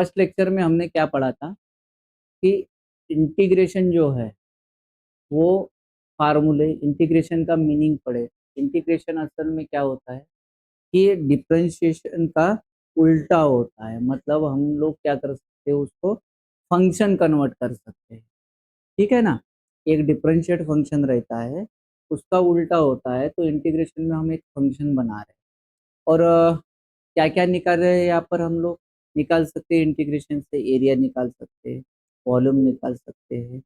First lecture में हमने क्या पढ़ा था कि इंटीग्रेशन जो है वो फार्मूले, इंटीग्रेशन का मीनिंग पढ़े। इंटीग्रेशन असल में क्या होता है कि ये डिफरेंशिएशन का उल्टा होता है, मतलब हम लोग क्या कर सकते हैं, उसको फंक्शन कन्वर्ट कर सकते हैं। ठीक है ना, एक डिफरेंशिएट फंक्शन रहता है, उसका उल्टा होता है, तो इंटीग्रेशन में हम एक फंक्शन बना रहे हैं। और क्या क्या निकाल रहे हैं यहाँ पर हम लोग, निकाल सकते हैं इंटीग्रेशन से, एरिया निकाल सकते हैं, वॉल्यूम निकाल सकते हैं,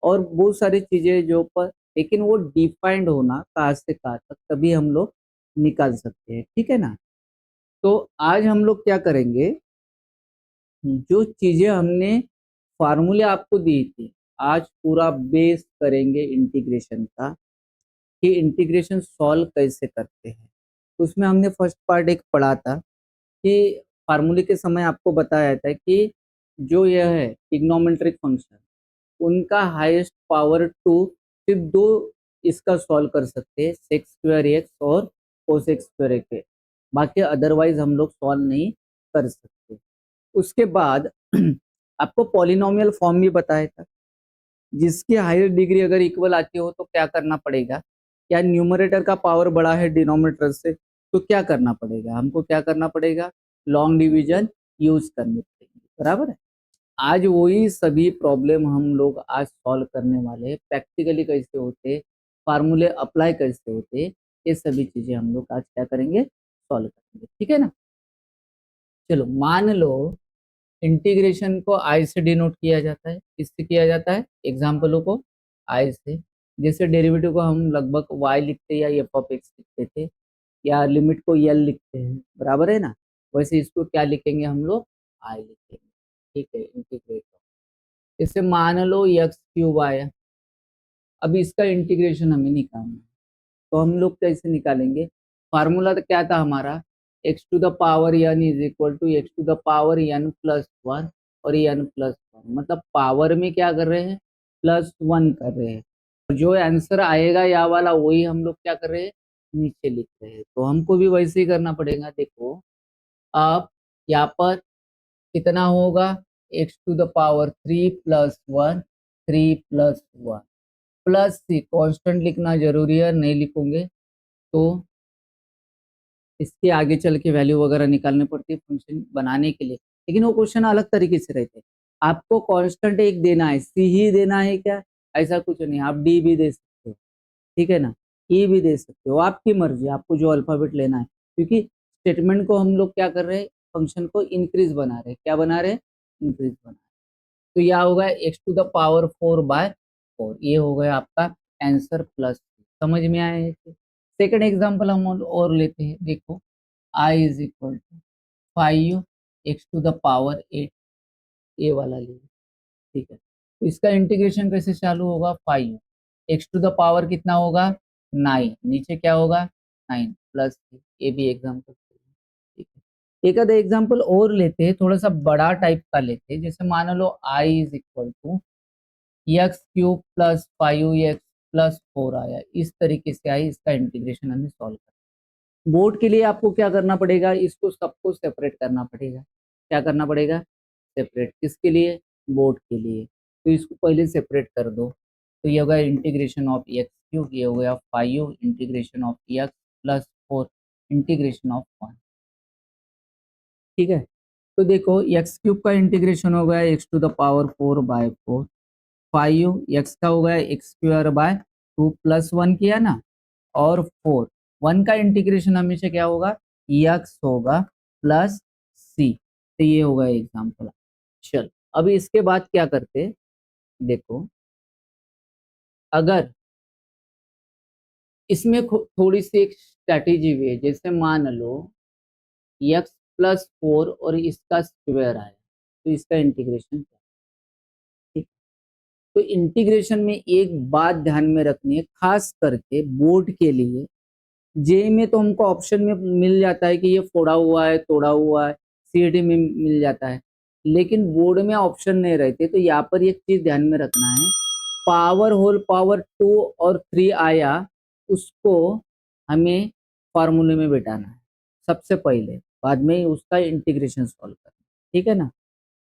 और बहुत सारी चीजें जो पर, लेकिन वो डिफाइंड होना कहाँ से कहाँ तक तभी हम लोग निकाल सकते हैं। ठीक है ना, तो आज हम लोग क्या करेंगे, जो चीजें हमने फार्मूले आपको दी थी, आज पूरा बेस करेंगे इंटीग्रेशन का, कि इंटीग्रेशन सॉल्व कैसे करते हैं। उसमें हमने फर्स्ट पार्ट एक पढ़ा था कि फार्मूले के समय आपको बताया था कि जो यह है ट्रिग्नोमेट्रिक फंक्शन, उनका हाईएस्ट पावर टू सिर्फ दो इसका सॉल्व कर सकते हैं, सेक्स स्क्वायर एक्स और कोसेक स्क्वायर एक्स, बाकी अदरवाइज हम लोग सॉल्व नहीं कर सकते। उसके बाद आपको पॉलिनोमियल फॉर्म भी बताया था, जिसकी हायर डिग्री अगर इक्वल आती हो तो क्या करना पड़ेगा, या न्यूमरेटर का पावर बड़ा है डिनोमिनेटर से तो क्या करना पड़ेगा, हमको क्या करना पड़ेगा, लॉन्ग डिवीजन यूज करनी पड़ेगी। बराबर है, आज वही सभी प्रॉब्लम हम लोग आज सॉल्व करने वाले हैं। प्रैक्टिकली कैसे होते, फार्मूले अप्लाई कैसे होते, ये सभी चीजें हम लोग आज क्या करेंगे, सॉल्व करेंगे। ठीक है ना, चलो मान लो इंटीग्रेशन को आई से डिनोट किया जाता है, किससे किया जाता है, एग्जाम्पलों को आई से। जैसे डेरिवेटिव को हम लगभग वाई लिखते या एफ ऑफ एक्स लिखते थे, या लिमिट को यल लिखते हैं, बराबर है ना, वैसे इसको क्या लिखेंगे हम लोग, आई लिखेंगे। ठीक है, इंटीग्रेट। जैसे मान लो एक्स क्यूब आया, अब इसका इंटीग्रेशन हमें निकालना है, तो हम लोग कैसे निकालेंगे, फार्मूला तो क्या था हमारा, x to the power n is equal to x to the power n plus one और एन प्लस वन, मतलब पावर में क्या कर रहे हैं, प्लस वन कर रहे हैं। जो आंसर आएगा या वाला वही हम लोग क्या कर रहे हैं, नीचे लिख रहे हैं। तो हमको भी वैसे ही करना पड़ेगा। देखो अब यहाँ पर कितना होगा, x to the power three plus one, three plus one plus C, constant लिखना जरूरी है, नहीं लिखोगे तो इसके आगे चल के वैल्यू वगैरह निकालनी पड़ती है फंक्शन बनाने के लिए, लेकिन वो क्वेश्चन अलग तरीके से रहते हैं। आपको कांस्टेंट एक देना है, सी ही देना है क्या, ऐसा कुछ नहीं, आप डी भी दे सकते हो, ठीक है ना, ई भी दे सकते हो, आपकी मर्जी, आपको जो अल्फाबेट लेना है, क्योंकि स्टेटमेंट को हम लोग क्या कर रहे हैं, फंक्शन को इंक्रीज बना रहे हैं, क्या बना रहे हैं, इंक्रीज बना रहे हैं। तो यह होगा x to the power four by four, ये हो गया आपका आंसर प्लस। समझ में आया। सेकंड एग्जांपल हम और लेते हैं, देखो I is equal to five x to the power eight, ये वाला लिए, ठीक है। तो इसका इंटीग्रेशन कैसे चालू होगा, five x to the power कितना होगा, नाइन, नीचे क्या होगा, नाइन प्लस, ये भी एग्जाम्पल, ठीक है। एक आधा एग्जाम्पल और लेते हैं, थोड़ा सा बड़ा टाइप का लेते हैं। जैसे मान लो I is equal to x cube plus five x plus four आया, इस तरीके से आई, इसका इंटीग्रेशन हमें सॉल्व करना। बोर्ड के लिए आपको क्या करना पड़ेगा, इसको सबको सेपरेट करना पड़ेगा। क्या करना पड़ेगा, सेपरेट, किसके लिए, बोर्ड के लिए। तो इसको पहले सेपरेट कर दो, तो ये होगा इंटीग्रेशन ऑफ एक्स क्यूब, ये हो गया five integration of x plus four integration of one. ठीक है, तो देखो एक्स क्यूब का इंटीग्रेशन हो गया x to the power four by four, five x का हो गया x square by two plus one किया ना, और फोर, वन का इंटीग्रेशन हमेशा क्या होगा, एक्स होगा प्लस सी। तो ये होगा एग्जाम्पल। चल अब इसके बाद क्या करते, देखो अगर इसमें थोड़ी सी एक स्ट्रैटेजी भी है। जैसे मान लो एक्स प्लस फोर और इसका स्क्वायर आया, तो इसका इंटीग्रेशन क्या, ठीक। तो इंटीग्रेशन में एक बात ध्यान में रखनी है, खास करके बोर्ड के लिए। जे में तो हमको ऑप्शन में मिल जाता है कि ये फोड़ा हुआ है, तोड़ा हुआ है, सीईटी में मिल जाता है, लेकिन बोर्ड में ऑप्शन नहीं रहते। तो यहाँ पर एक चीज ध्यान में रखना है, पावर होल पावर टू और थ्री आया, उसको हमें फार्मूले में बिठाना है सबसे पहले, बाद में उसका इंटीग्रेशन सॉल्व करना, ठीक है ना।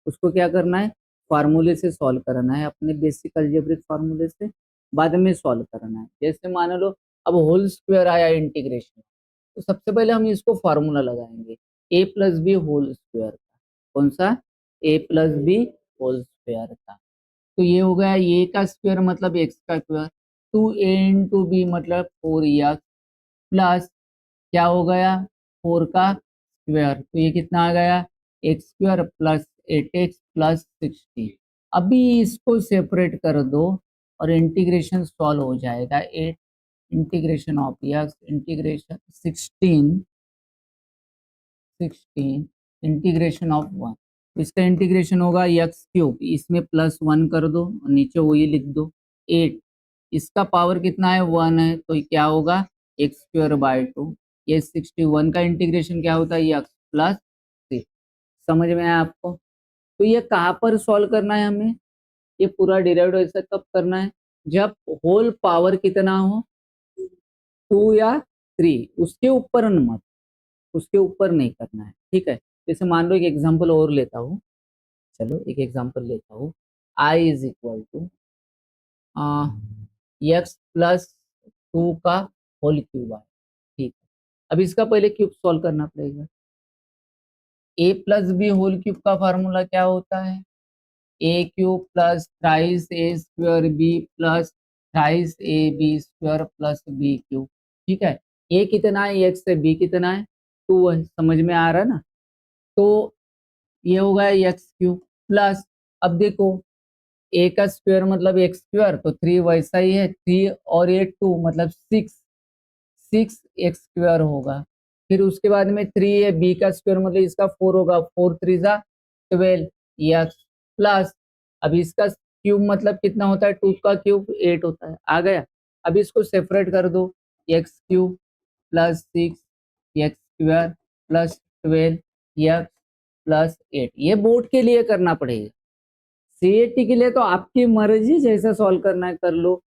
उसको क्या करना है, फार्मूले से सॉल्व करना है, अपने बेसिक अलजेब्रिक फार्मूले से बाद में सॉल्व करना है। जैसे मान लो अब होल स्क्वायर आया इंटीग्रेशन, तो सबसे पहले हम इसको फार्मूला लगाएंगे ए प्लस बी होल स्क्वायर का। कौन सा? ए प्लस बी होल स्क्वायर का। तो ये हो गया ए का स्क्वायर मतलब एक्स का स्क्वायर, 2a इंटू बी मतलब 4x प्लस क्या हो गया 4 का स्क्वायर, तो ये कितना आ गया x square plus 8x plus 60। अभी इसको सेपरेट कर दो और इंटीग्रेशन सॉल्व हो जाएगा। 8 integration of x integration 16 integration of 1, इसका इंटीग्रेशन होगा एक्स क्यूब, इसमें प्लस 1 कर दो और नीचे वही लिख दो 8, इसका पावर कितना है 1 है, तो क्या होगा एक्स स्क्वायर बाय 2। ये 61 का इंटीग्रेशन क्या होता है एक्स प्लस 6। समझ में आया आपको? तो ये कहाँ पर सॉल्व करना है हमें, ये पूरा डिराइव्ड ऐसा कब करना है, जब होल पावर कितना हो 2 या 3, उसके ऊपर मत, उसके ऊपर नहीं करना है, ठीक है। जैसे मान लो एक एग्जांपल और लेता हूँ, चलो एक एग्जांपल लेता हूँ, I is equal to x plus 2 का होल क्यूब है, ठीक है। अब इसका पहले क्यूब सॉल्व करना पड़ेगा। A plus B whole cube का फार्मूला क्या होता है, A cube plus thrice A square B plus thrice A B square plus B cube, ठीक है। ए कितना है एक्स है, बी कितना है 2 है, समझ में आ रहा है ना। तो ये होगा एक्स क्यूब प्लस, अब देखो ए का स्क्वायर मतलब एक्स स्क्वायर, तो 3 वैसा ही है, 3 और 8 2 मतलब 6 एक्स स्क्वायर होगा। फिर उसके बाद में 3 है, बी का स्क्वायर मतलब इसका 4 होगा, 4 3 जा 12 एक्स प्लस, अब इसका क्यूब मतलब कितना होता है 2 का क्यूब 8 होता है, आ गया। अब इसको सेपरेट कर दो, x cube plus 6 x square plus 12 x plus 8। ये बोर्ड के लिए करना पड़ेगा, सीएटी के लिए तो आपकी मर्जी, जैसा सॉल्व करना है कर लो,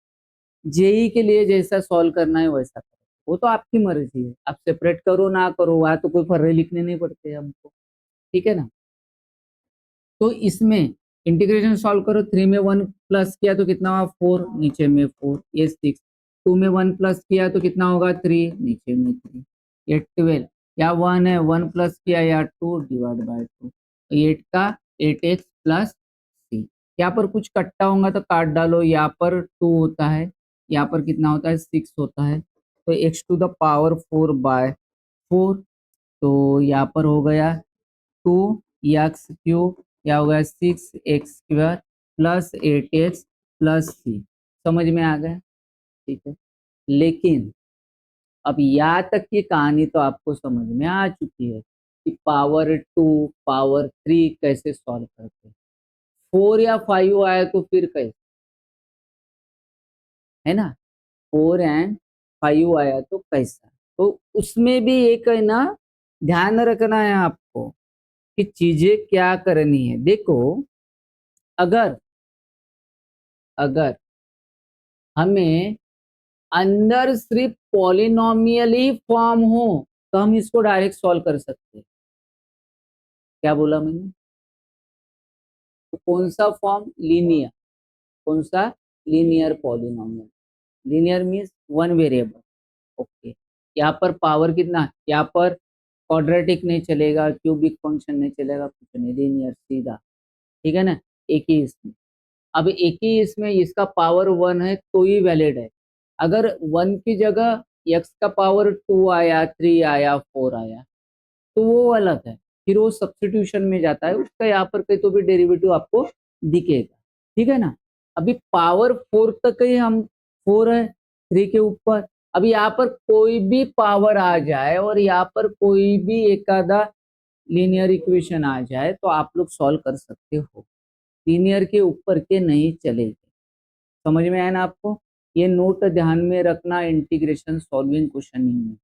जेई के लिए जैसा सॉल्व करना है वैसा करो, वो तो आपकी मर्जी है, आप सेपरेट करो ना करो, वहां तो कोई फर्रे लिखने नहीं पड़ते हमको, ठीक है ना। तो इसमें इंटीग्रेशन सॉल्व करो, 3 में 1 प्लस किया तो कितना हुआ 4, नीचे में 4, ये 6, 2 में 1 प्लस किया तो कितना होगा 3, नीचे में 3, ये 12, या 1 है 1 प्लस किया या 2 डिवाइड बाय 2, 8 का 8x प्लस सी। यहाँ पर कुछ कट्टा होगा तो काट डालो, यहाँ पर 2 होता है, यहाँ पर कितना होता है 6 होता है, तो x to the power 4 by 4, तो यहाँ पर हो गया 2 एक्स क्यूब, या हो गया 6 x square plus 8x plus C. समझ में आ गया, ठीक है। लेकिन अब यहाँ तक की कहानी तो आपको समझ में आ चुकी है कि पावर 2 पावर 3 कैसे सॉल्व करते हैं, 4 या 5 आया तो फिर कैसे, है ना, 4 एंड 5 आया तो कैसा, तो उसमें भी एक है ना ध्यान रखना है आपको कि चीजें क्या करनी है। देखो अगर अगर हमें अंदर सिर्फ पॉलिनोमियल ही फॉर्म हो तो हम इसको डायरेक्ट सॉल्व कर सकते हैं। क्या बोला मैंने, तो कौन सा फॉर्म, लीनियर, कौन सा linear polynomial, linear means one variable, okay. यहाँ पर पावर कितना, यहाँ पर क्वाड्रेटिक नहीं चलेगा, क्यूबिक फंक्शन नहीं चलेगा, कुछ नहीं, लीनियर सीधा, ठीक है ना। एक ही इसमें, अब एक ही इसमें इसका पावर 1 है तो ही वैलिड है। अगर 1 की जगह x का पावर 2 आया 3 आया 4 आया तो वो अलग है, फिर वो सब्स्टिट्यूशन में जाता है, उसका यहाँ पर कहीं तो भी डेरिवेटिव आपको दिखेगा, ठीक है ना। अभी पावर 4 तक ही हम 4 है 3 के ऊपर, अभी यहाँ पर कोई भी पावर आ जाए और यहाँ पर कोई भी एक आधा लीनियर इक्वेशन आ जाए तो आप लोग सॉल्व कर सकते हो, लीनियर के ऊपर के नहीं चलेगी। समझ में आया ना आपको, ये नोट ध्यान में रखना इंटीग्रेशन सॉल्विंग क्वेश्चनिंग में,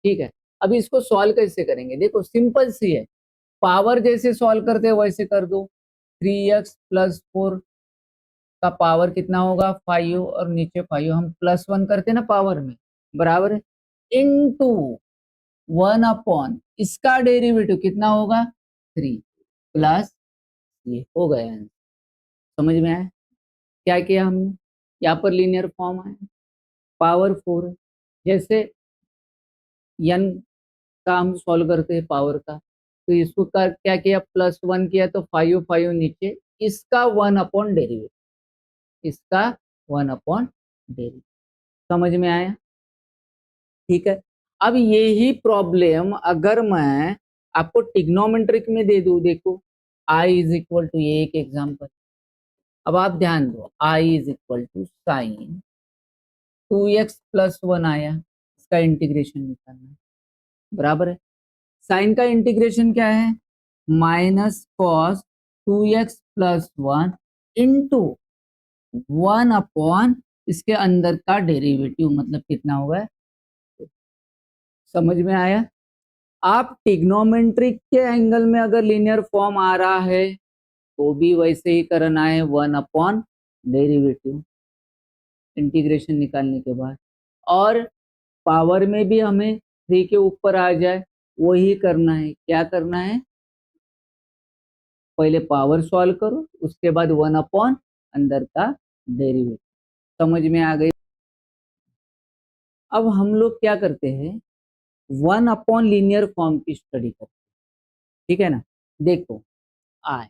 ठीक है। अब इसको सॉल्व कैसे करेंगे, देखो सिंपल सी है, पावर जैसे सॉल्व करते हैं वैसे कर दो, 3x प्लस 4 का पावर कितना होगा 5 और नीचे 5, हम प्लस 1 करते हैं ना पावर में, बराबर है इनटू 1 अपॉन इसका डेरिवेटिव कितना होगा 3 प्लस, ये हो गया आंसर। समझ में आया क्या किया हमने? यहाँ पर लीनियर फॉर्म आया, पावर 4 है। जैसे n का हम सॉल्व करते हैं पावर का, तो इसको क्या किया, +1 किया तो 5 नीचे, इसका 1 अपॉन डेरिवेटिव, इसका 1 अपॉन डेरिवेटिव। समझ में आया? ठीक है। अब यही प्रॉब्लम अगर मैं आपको टिग्नोमेट्रिक में दे दूं, देखो आई इज इक्वल टू, ये एक एग्जाम्पल। अब आप ध्यान दो, I is equal to sine 2x+1 आया, इसका इंटीग्रेशन निकालना है, बराबर है। साइन का इंटीग्रेशन क्या है, -cos 2x+1 इंटू 1 अपॉन इसके अंदर का डेरिवेटिव, मतलब कितना होगा। समझ में आया? आप टिग्नोमेट्रिक के एंगल में अगर लीनियर फॉर्म आ रहा है तो भी वैसे ही करना है, 1 अपॉन डेरिवेटिव इंटीग्रेशन निकालने के बाद। और पावर में भी हमें 3 के ऊपर आ जाए वही करना है। क्या करना है, पहले पावर सॉल्व करो, उसके बाद 1 अपॉन अंदर का डेरिवेटिव। समझ में आ गई? अब हम लोग क्या करते हैं, 1 अपॉन लीनियर फॉर्म की स्टडी करते हैं, ठीक है ना। देखो आई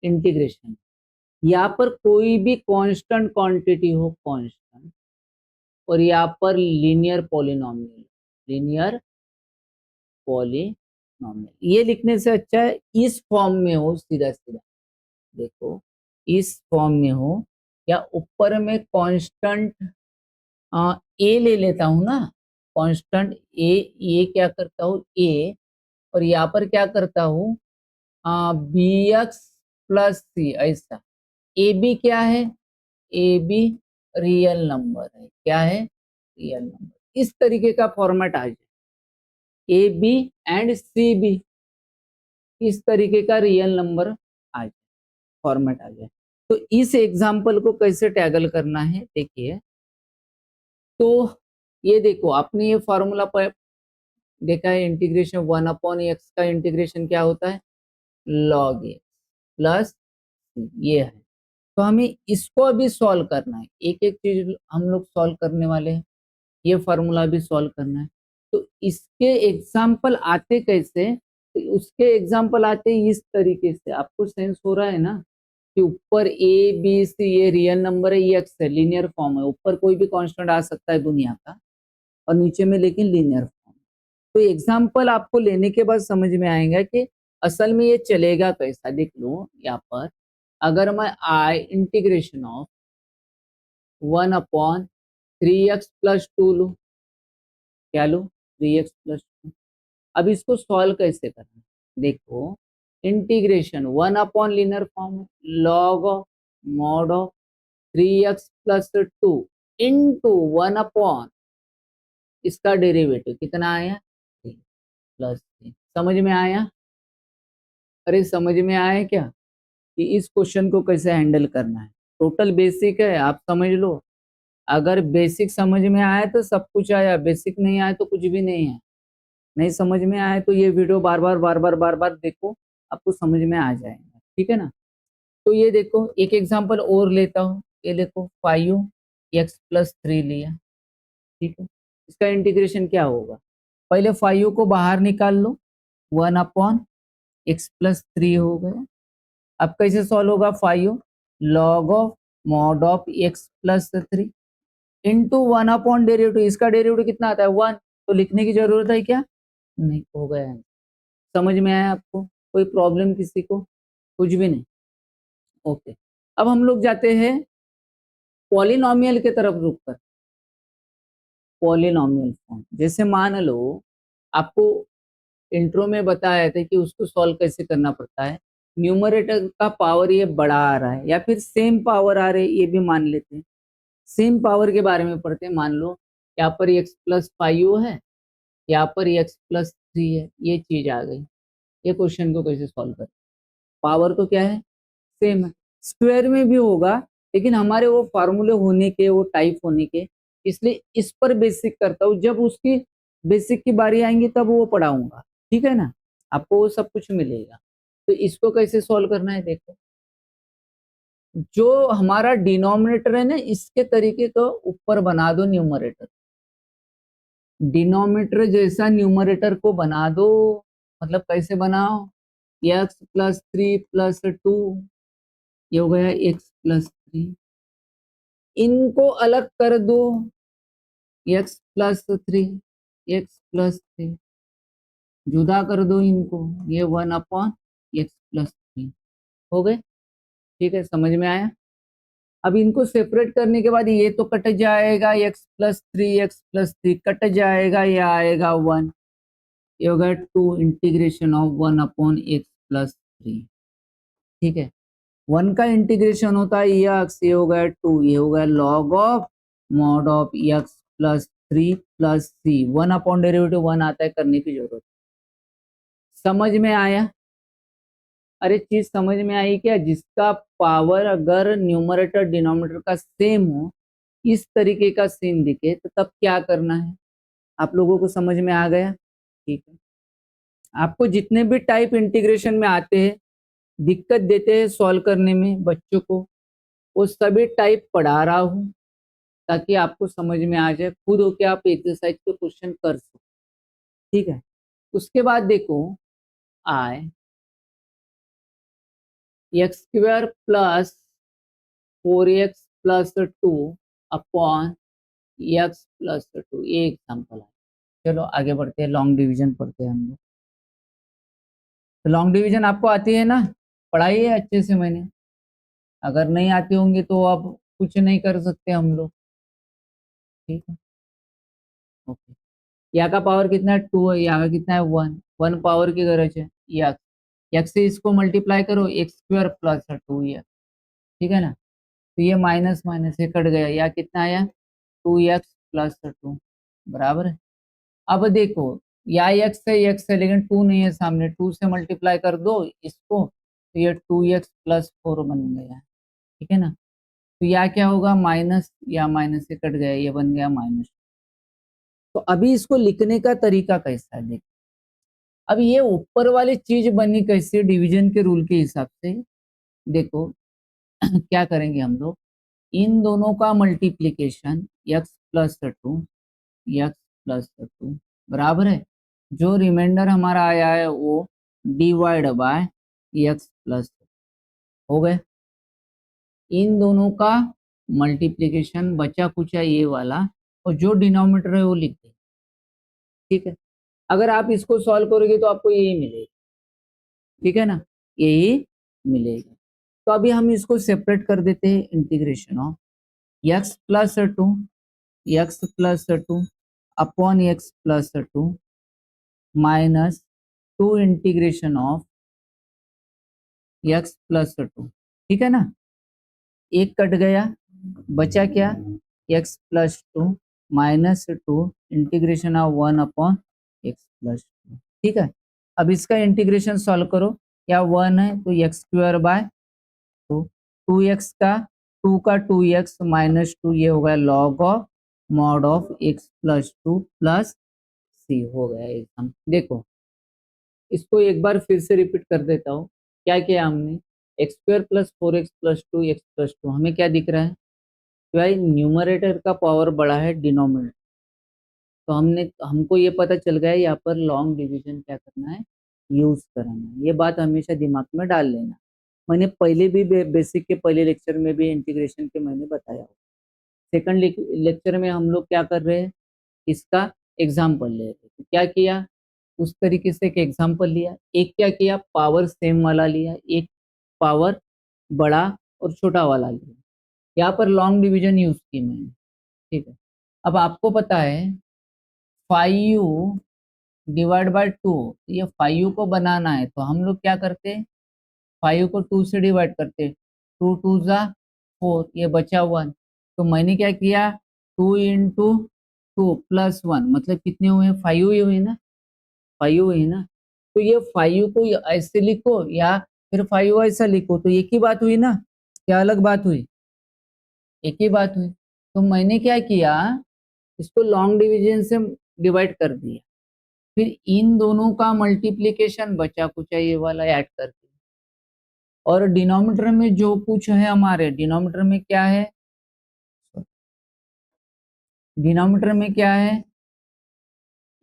इंटीग्रेशन, यहाँ पर कोई भी कांस्टेंट क्वांटिटी हो, कांस्टेंट, और यहाँ पर लीनियर पॉलिनोमियल, लीनियर पॉलिनोमियल, ये लिखने से अच्छा है इस फॉर्म में हो, सीधा सीधा देखो इस फॉर्म में हो, या ऊपर में कांस्टेंट ए ले लेता हूं ना, कांस्टेंट ए, ये क्या करता हूँ ए, और यहाँ पर क्या करता हूँ bx+c, ऐसा। ए बी क्या है, ए बी रियल नंबर है, क्या है, रियल नंबर। इस तरीके का फॉर्मेट आ जाए, A B and C B, इस तरीके का रियल नंबर आ जाए, फॉर्मेट आ जाए। तो इस एग्जाम्पल को कैसे टैगल करना है देखिए। तो ये देखो, आपने ये फॉर्मूला पर देखा है, इंटीग्रेशन 1 अपॉन x का इंटीग्रेशन क्या होता है, log x प्लस, ये है। तो हमें इसको अभी सॉल्व करना है, एक एक चीज हम लोग सॉल्व करने वाले हैं, ये फॉर्मूला भी सॉल्व करना है। तो इसके एग्जाम्पल आते कैसे, तो उसके एग्जाम्पल आते इस तरीके से। आपको सेंस हो रहा है ना कि ऊपर ए बी सी ये रियल नंबर है, ये एक्स है, लीनियर फॉर्म है, ऊपर कोई भी कांस्टेंट आ सकता है दुनिया का, और नीचे में लेकिन लीनियर फॉर्म। तो एग्जाम्पल आपको लेने के बाद समझ में आएगा कि असल में ये चलेगा कैसा। देख लो यहाँ पर, अगर मैं आई इंटीग्रेशन ऑफ 1/3x+2 लूँ, क्या लूँ, 3x+2। अब इसको सॉल्व कैसे करना, देखो integration 1 upon linear form, log of mod of 3x+2 into 1 upon इसका डेरिवेटिव कितना आया, 3+3। समझ में आया? अरे समझ में आया क्या कि इस क्वेश्चन को कैसे हैंडल करना है। टोटल बेसिक है, आप समझ लो। अगर बेसिक समझ में आया तो सब कुछ आया, बेसिक नहीं आया तो कुछ भी नहीं है। नहीं समझ में आया तो ये वीडियो बार बार देखो, आपको समझ में आ जाएगा, ठीक है ना। तो ये देखो एक एग्जांपल और लेता हूँ, ये देखो 5x+3 लिया, ठीक है। इसका इंटीग्रेशन क्या होगा, पहले 5 को बाहर निकाल लो, 1/x+3 हो गया। अब कैसे सॉल्व होगा, 5 log of mod of x+3 into 1 upon derivative, इसका डेरिवेटिव कितना आता है, 1। तो लिखने की जरूरत है क्या, नहीं, हो गया है। समझ में आया आपको, कोई प्रॉब्लम किसी को, कुछ भी नहीं, ओके। अब हम लोग जाते हैं पॉलिनोमियल की तरफ रुक कर। पॉलिनोमियल फॉर्म, जैसे मान लो आपको इंट्रो में बताया था कि उसको सॉल्व कैसे करना पड़ता है। न्यूमरेटर का पावर ये बड़ा आ रहा है या फिर सेम पावर आ रहे हैं, ये भी मान लेते हैं। सेम पावर के बारे में पढ़ते हैं। मान लो यहाँ पर x+5 है, यहाँ पर x+3 है, ये चीज आ गई। ये क्वेश्चन को कैसे सॉल्व करें, पावर तो क्या है, सेम है। स्क्वायर में भी होगा, लेकिन हमारे वो फार्मूले होने के, वो टाइप होने के, इसलिए इस पर बेसिक करता हूँ। जब उसकी बेसिक की बारी आएंगी तब वो पढ़ाऊंगा, ठीक है ना, आपको वो सब कुछ मिलेगा। तो इसको कैसे सॉल्व करना है, देखो जो हमारा डिनोमिनेटर है ना, इसके तरीके को ऊपर बना दो न्यूमरेटर, डिनोमिनेटर जैसा न्यूमरेटर को बना दो। मतलब कैसे बनाओ, x+3+2, ये हो गया x+3, इनको अलग कर दो, x+3, x+3 जुदा कर दो इनको, ये 1/x+3 हो गए। ठीक है, समझ में आया। अब इनको सेपरेट करने के बाद ये तो कट जाएगा, x+3 कट जाएगा, ये आएगा 1, ये होगा 2 इंटीग्रेशन ऑफ 1/x+3। ठीक है, 1 का इंटीग्रेशन होता है x, ये हो गया 2, ये हो गया log of mod of x+3+c, 1/डेरिवेटिव 1 आता है, करने की जरूरत। समझ में आया। अरे चीज समझ में आई क्या, जिसका पावर अगर न्यूमरेटर डिनोमिनेटर का सेम हो, इस तरीके का सीन दिखे, तो तब क्या करना है, आप लोगों को समझ में आ गया। ठीक है, आपको जितने भी टाइप इंटीग्रेशन में आते हैं, दिक्कत देते हैं सॉल्व करने में बच्चों को, वो सभी टाइप पढ़ा रहा हूँ ताकि आपको समझ में आ जाए, खुद होके आप एक्सरसाइज के क्वेश्चन कर सको। ठीक है, उसके बाद देखो, आई x² plus 4x+2 upon x+2, ये एग्जाम्पल है। चलो आगे बढ़ते हैं, लॉन्ग डिवीजन पढ़ते हैं हम लोग। तो लॉन्ग डिवीजन आपको आती है ना, पढ़ाई है अच्छे से मैंने, अगर नहीं आती होंगी तो अब कुछ नहीं कर सकते हम लोग। ठीक है, ओके। यहाँ का पावर कितना है, 2 है, यहाँ का कितना है, 1, 1 पावर की गरज है, x से इसको मल्टीप्लाई करो, x²+2 ठीक है ना। तो ये माइनस माइनस ये कट गया, या कितना आया, 2x+2 बराबर है। अब देखो, या x है लेकिन 2 नहीं है सामने, 2 से मल्टीप्लाई कर दो इसको, तो ये 2x+4 बन गया। ठीक है ना, तो या क्या होगा, माइनस, या माइनस से कट गया, ये बन गया माइनस। तो अभी इसको लिखने का तरीका कैसा है, देखो अब ये ऊपर वाली चीज बनी कैसे, डिवीजन के रूल के हिसाब से। देखो क्या करेंगे हम लोग, इन दोनों का मल्टीप्लीकेशन x+2 x+2 बराबर है, जो रिमाइंडर हमारा आया है वो डिवाइड बाय x+, हो गए। इन दोनों का मल्टीप्लीकेशन बचा कुचा ये वाला, और जो डिनोमिनेटर है वो लिख दें। ठीक है, अगर आप इसको सॉल्व करोगे तो आपको यही मिलेगा। ठीक है ना, यही मिलेगा। तो अभी हम इसको सेपरेट कर देते हैं, integration of x+2 upon x+2 minus 2 integration of x+2। ठीक है ना, एक कट गया, बचा क्या, x+2 minus 2 integration of 1/x+2। ठीक है, अब इसका इंटीग्रेशन सॉल्व करो, क्या 1 है तो x²/2, 2x का 2x माइनस 2, ये हो गया log of mod of x+2 plus c, हो गया एकदम। देखो इसको एक बार फिर से रिपीट कर देता हूँ, क्या किया हमने, x² + 4x+2 हमें क्या दिख रहा है, भाई न्यूमरेटर का पावर बड़ा है डिनोमिनेटर, तो हमको ये पता चल गया यहाँ पर लॉन्ग डिवीजन क्या करना है, यूज करना है। ये बात हमेशा दिमाग में डाल लेना। मैंने पहले भी बेसिक के पहले लेक्चर में भी इंटीग्रेशन के मैंने बताया। सेकंड लेक्चर में हम लोग क्या कर रहे हैं, इसका एग्जाम्पल ले रहे हैं। तो क्या किया, उस तरीके से एक एग्जाम्पल लिया, एक क्या किया, पावर सेम वाला लिया, एक पावर बड़ा और छोटा वाला लिया, यहाँ पर लॉन्ग डिवीजन यूज की मैंने। ठीक है, अब आपको पता है 5u/2, ये 5u को बनाना है तो हम लोग क्या करते हैं, 5 को 2 से डिवाइड करते हैं, 2 2 ज़ा 4, ये बचा 1, तो मैंने क्या किया, 2 × 2 +1 मतलब कितने हुए, 5 ही हुए ना, 5 हुई ना। तो ये 5 को ऐसे लिखो या फिर 5 ऐसा लिखो, तो एक ही बात हुई ना, क्या अलग बात हुई, एक ही बात हुई। तो मैंने क्या किया, इसको लॉन्ग डिवीजन से डिवाइड कर दिया, फिर इन दोनों का मल्टीप्लीकेशन बचा कुचा ये वाला ऐड कर दिया, और डिनोमिनेटर में जो कुछ है हमारे, डिनोमिनेटर में क्या है, डिनोमिनेटर में क्या है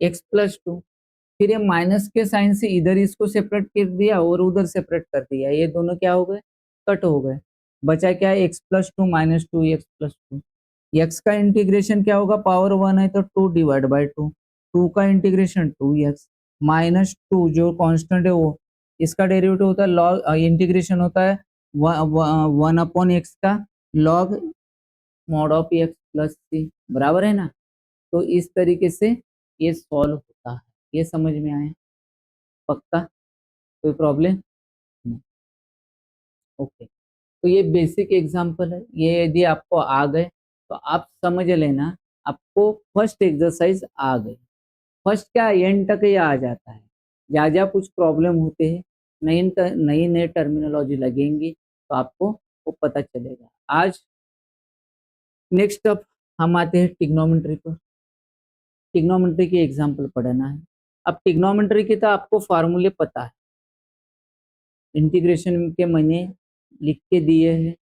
x+2। फिर ये माइनस के साइन से इधर इसको सेपरेट कर दिया और उधर सेपरेट कर दिया, ये दोनों क्या हो गए, कट हो गए। बचा क्या है, x+2 माइनस 2x+2। x का इंटीग्रेशन क्या होगा, पावर 1 है तो 2/2, 2 का इंटीग्रेशन 2x माइनस 2 जो कांस्टेंट है वो, इसका डेरिवेटिव होता है लॉग, इंटीग्रेशन होता है 1/x का लॉग मॉड ऑफ x+c, बराबर है ना। तो इस तरीके से ये सॉल्व होता है। ये समझ में आया पक्का, कोई प्रॉब्लम? ओके, तो ये बेसिक एग्जांपल है, ये यदि आपको आ गए तो आप समझ लेना आपको फर्स्ट एक्सरसाइज आ गई। फर्स्ट क्या एंड तक ये आ जाता है, जहाँ जहाँ कुछ प्रॉब्लम होते हैं, नई नई टर्मिनोलॉजी लगेंगी तो आपको वो पता चलेगा। आज नेक्स्ट अप हम आते हैं टिग्नोमेट्री पर। टिग्नोमेट्री की एग्जाम्पल पढ़ना है। अब टिग्नोमेट्री के तो आपको फार्मूले पता है, इंटीग्रेशन के मैंने लिख के दिए हैं,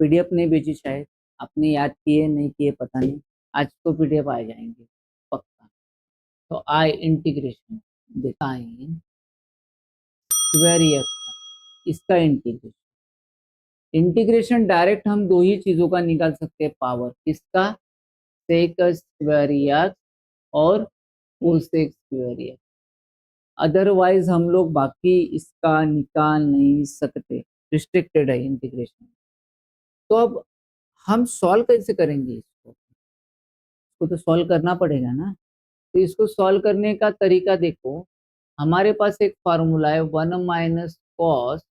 पीडीएफ नहीं भेजी शायद, आपने याद किए नहीं किए पता नहीं, आज तो पीडीएफ आ जाएंगे पक्का। तो आई इंटीग्रेशन डिफाइन स्क्वायर इसका इंटीग्रेशन, इंटीग्रेशन डायरेक्ट हम दो ही चीजों का निकाल सकते हैं, पावर किसका, सेक स्क्वायर और कोसेक स्क्वायर, अदरवाइज हम लोग बाकी इसका निकाल नहीं सकते, रिस्ट्रिक्टेड है इंटीग्रेशन। तो अब हम सॉल्व कैसे करेंगे इसको तो सॉल्व करना पड़ेगा ना। तो इसको सॉल्व करने का तरीका देखो, हमारे पास एक फार्मूला है 1 minus cos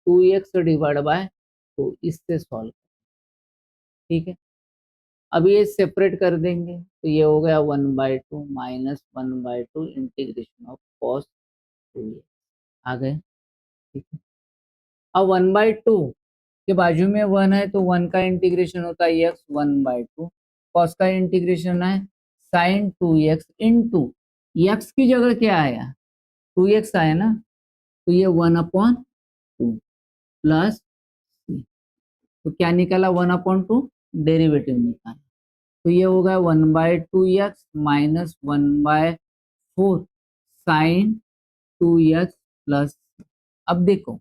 2x divide by 2, इससे सॉल्व, ठीक है। अब ये सेपरेट कर देंगे तो ये हो गया 1/2 minus 1/2 integration of cos 2x, आ गए, ठीक है। अब 1/2 के बाजू में 1 है तो 1 का इंटीग्रेशन होता है x 1/2, कॉस का इंटीग्रेशन है साइन 2x इंटू एक्स की जगह क्या आया 2x आया ना, तो ये 1/2 प्लस, तो क्या निकाला 1/2, डेरिवेटिव निकाला, तो ये हो गया 1/2x minus 1/4 sign 2x plus. अब देखो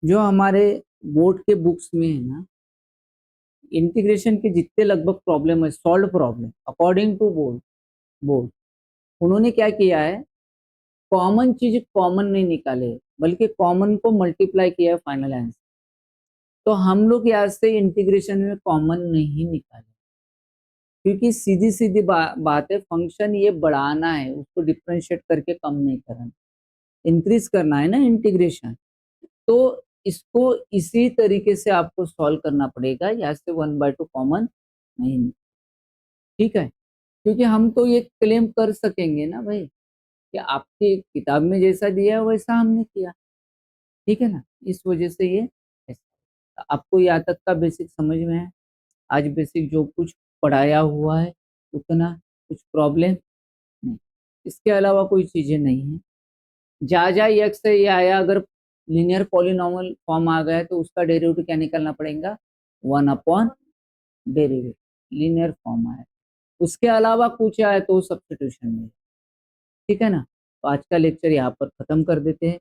जो हमारे बोर्ड के बुक्स में है ना, इंटीग्रेशन के जितने लगभग प्रॉब्लम है, solve problem according to board उन्होंने क्या किया है, कॉमन चीज कॉमन नहीं निकाले बल्कि कॉमन को मल्टीप्लाई किया है फाइनल आंसर। तो हम लोग यहाँ से इंटीग्रेशन में कॉमन नहीं निकाले, क्योंकि सीधी सीधी बात है, फंक्शन ये बढ़ाना है, उसको डिफरेंशिएट करके कम नहीं करना, इंक्रीज करना है ना इंटीग्रेशन। तो इसको इसी तरीके से आपको सॉल्व करना पड़ेगा, यहाँ से 1/2 कॉमन नहीं, ठीक है। क्योंकि हम तो ये क्लेम कर सकेंगे ना भाई कि आपकी किताब में जैसा दिया है वैसा हमने किया, ठीक है ना, इस वजह से ये ऐसा। आपको यहाँ तक का बेसिक समझ में है, आज बेसिक जो कुछ पढ़ाया हुआ है उतना कुछ प्रॉब्लम नहीं, इसके अलावा कोई चीजें नहीं है। जा जा यक्स से ये आया, अगर लीनियर पॉलिनॉमियल फॉर्म आ गया तो उसका डेरिवेटिव क्या निकालना पड़ेगा, 1 डेरिवेटिव लीनियर फॉर्म आया, उसके अलावा कुछ आया तो सब्स्टिट्यूशन में, ठीक है ना। तो आज का लेक्चर यहाँ पर खत्म कर देते हैं,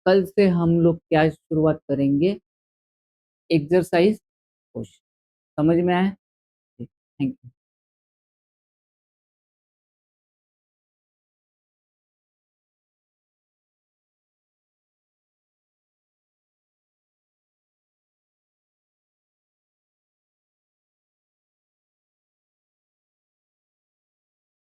कल से हम लोग क्या शुरुआत करेंगे, एक्सरसाइज क्वेश्चन, समझ में आया, थैंक यू।